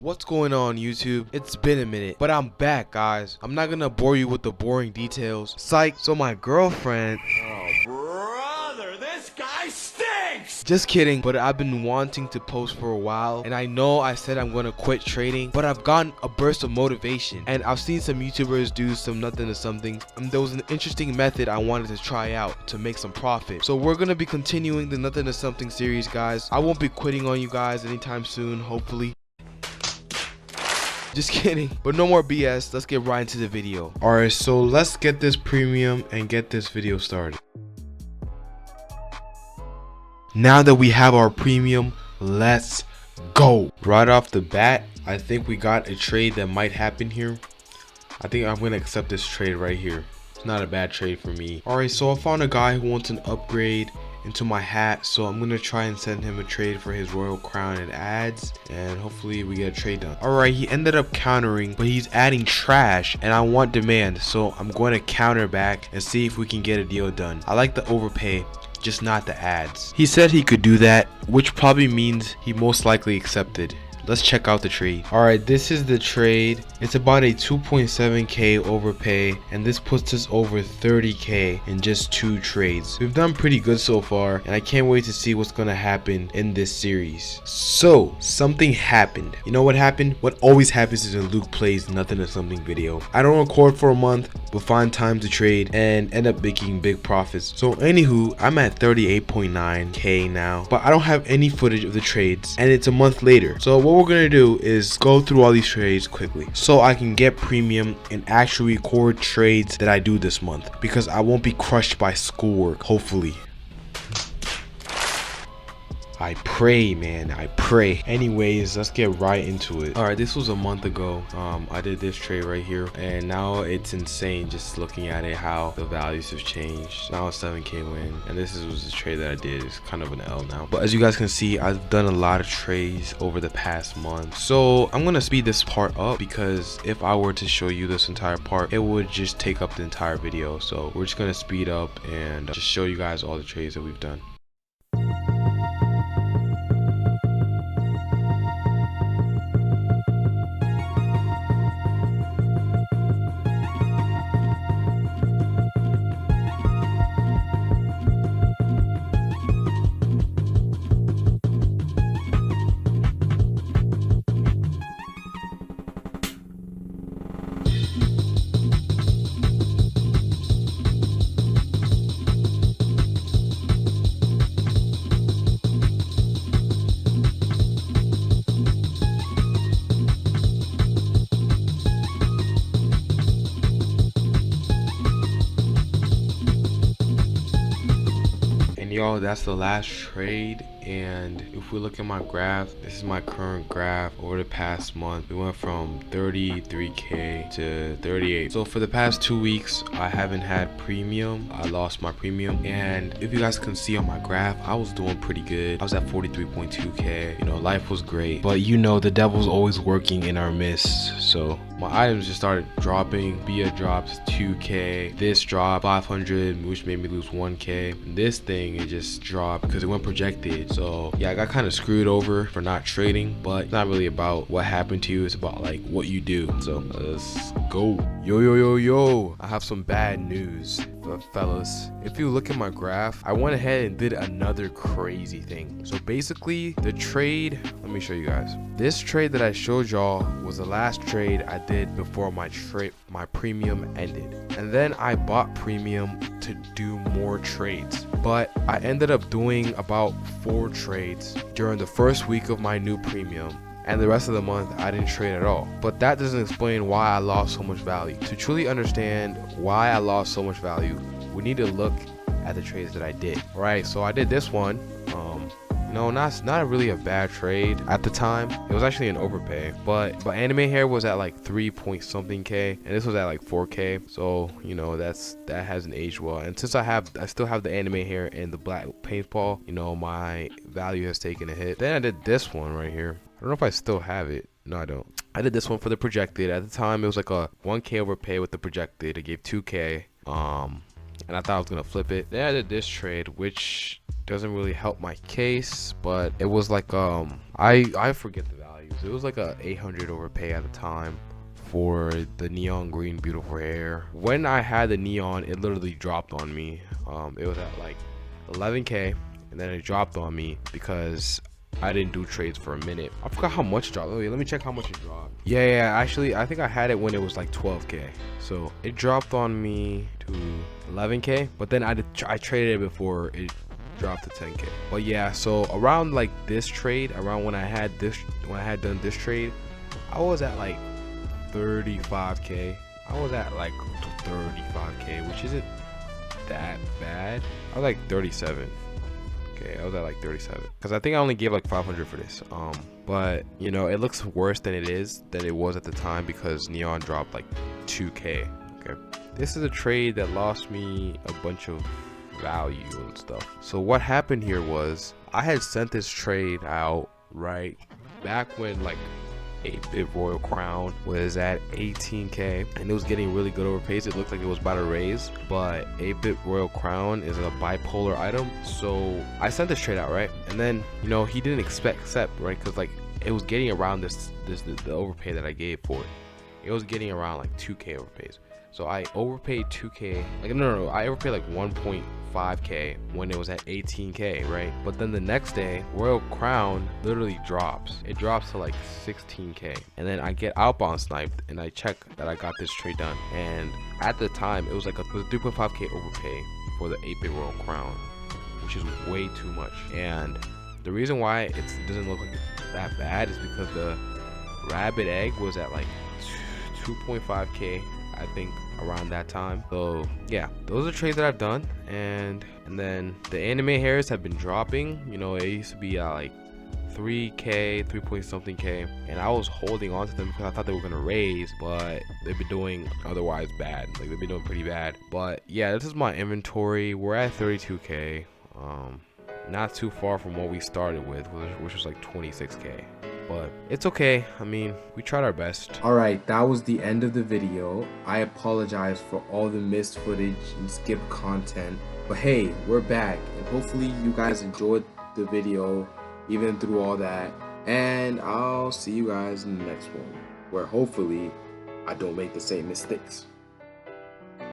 What's going on, YouTube? It's been a minute, but I'm back, guys. I'm not gonna bore you with the boring details. Psych. So my girlfriend... Oh, brother, this guy stinks! Just kidding, but I've been wanting to post for a while, and I know I said I'm gonna quit trading, but I've gotten a burst of motivation, and I've seen some YouTubers do some nothing to something, and there was an interesting method I wanted to try out to make some profit. So we're gonna be continuing the nothing to something series, guys. I won't be quitting on you guys anytime soon, hopefully. Just kidding, but no more BS. Let's get right into the video. Alright, so let's get this premium and get this video started. Now that we have our premium, let's go. Right off the bat, I think we got a trade that might happen here. I think I'm gonna accept this trade right here. It's not a bad trade for me. Alright, so I found a guy who wants an upgrade into my hat, so I'm gonna try and send him a trade for his royal crown and ads, and hopefully we get a trade done. Alright, he ended up countering, but he's adding trash and I want demand, so I'm going to counter back and see if we can get a deal done. I like the overpay, just not the ads. He said he could do that, which probably means he most likely accepted. Let's check out the trade. Alright, this is the trade. It's about a 2.7k overpay, and this puts us over 30k in just 2 trades. We've done pretty good so far, and I can't wait to see what's gonna happen in this series. So something happened. You know what happened? What always happens is a Luke plays nothing to something video. I don't record for a month, but find time to trade and end up making big profits. So anywho, I'm at 38.9k now, but I don't have any footage of the trades, and it's a month later. So what we're gonna do is go through all these trades quickly so I can get premium and actually record trades that I do this month, because I won't be crushed by schoolwork, hopefully. I pray, man, I pray. Anyways, let's get right into it. Alright, this was a month ago. I did this trade right here, and now it's insane just looking at it, how the values have changed. Now it's 7k win, and this was the trade that I did. It's kind of an L now, but as you guys can see, I've done a lot of trades over the past month, so I'm gonna speed this part up, because if I were to show you this entire part, it would just take up the entire video. So we're just gonna speed up and just show you guys all the trades that we've done. Y'all, that's the last trade, and if we look at my graph, this is my current graph over the past month. We went from 33k to 38. So for the past 2 weeks, I haven't had premium. I lost my premium, and if you guys can see on my graph, I was doing pretty good. I was at 43.2k. You know, life was great, but you know, the devil's always working in our midst. So my items just started dropping. Bia dropped 2k, this dropped 500, which made me lose 1k, and this thing, it just dropped because it went projected. So yeah, I got kind of screwed over for not trading, but it's not really about what happened to you, it's about like what you do. So let's go. Yo, I have some bad news, fellas. If you look at my graph, I went ahead and did another crazy thing. So basically, the trade, let me show you guys. This trade that I showed y'all was the last trade I did before my premium ended, and then I bought premium to do more trades, but I ended up doing about 4 trades during the first week of my new premium, and the rest of the month I didn't trade at all. But that doesn't explain why I lost so much value. To truly understand why I lost so much value, we need to look at the trades that I did. Right, so I did this one. No, not really a bad trade at the time. It was actually an overpay, but anime hair was at like 3 point something k, and this was at like 4k. So you know, that hasn't aged well. And since I still have the anime hair and the black paintball, you know, my value has taken a hit. Then I did this one right here. I don't know if I still have it. No, I don't. I did this one for the projected. At the time, it was like a 1k overpay with the projected. It gave 2k. And I thought I was gonna flip it. Then I did this trade, which doesn't really help my case, but it was like I forget the values. It was like a 800 overpay at the time for the neon green beautiful hair. When I had the neon, it literally dropped on me. It was at like 11k, and then it dropped on me because I didn't do trades for a minute. I forgot how much it dropped. Let me check how much it dropped. Yeah, actually I think I had it when it was like 12k. So it dropped on me to 11k, but then I traded it before it dropped to 10k. But yeah, so around like this trade, around when I had done this trade, I was at like 35k. I was at like 35k, which isn't that bad. I was like 37. Okay, I was at like 37 because I think I only gave like 500 for this. But you know, it looks worse than it was at the time because neon dropped like 2k. Okay, this is a trade that lost me a bunch of value and stuff. So what happened here was I had sent this trade out right back when like 8-bit Royal Crown was at 18k and it was getting really good overpays. It looked like it was about to raise, but 8-bit Royal Crown is a bipolar item. So I sent this trade out, right? And then, you know, he didn't accept, right? Because like it was getting around the overpay that I gave for it. It was getting around like 2k overpays. So I overpaid 2k. Like no, I overpaid like 1.5k when it was at 18k, right? But then the next day, Royal Crown literally drops. It drops to like 16k, and then I get outbound sniped, and I check that I got this trade done. And at the time, it was like a 3.5k overpay for the 8-bit Royal Crown, which is way too much. And the reason why it doesn't look like it's that bad is because the rabbit egg was at like 2.5k, I think, around that time. So yeah, those are trades that I've done. And then the anime hairs have been dropping. You know, it used to be like 3k, 3 point something k, and I was holding on to them because I thought they were gonna raise, but they've been doing otherwise bad. Like they've been doing pretty bad. But yeah, this is my inventory. We're at 32k, not too far from what we started with, which was like 26k. But it's okay. I mean, we tried our best. Alright, that was the end of the video. I apologize for all the missed footage and skipped content. But hey, we're back, and hopefully you guys enjoyed the video even through all that. And I'll see you guys in the next one, where hopefully I don't make the same mistakes.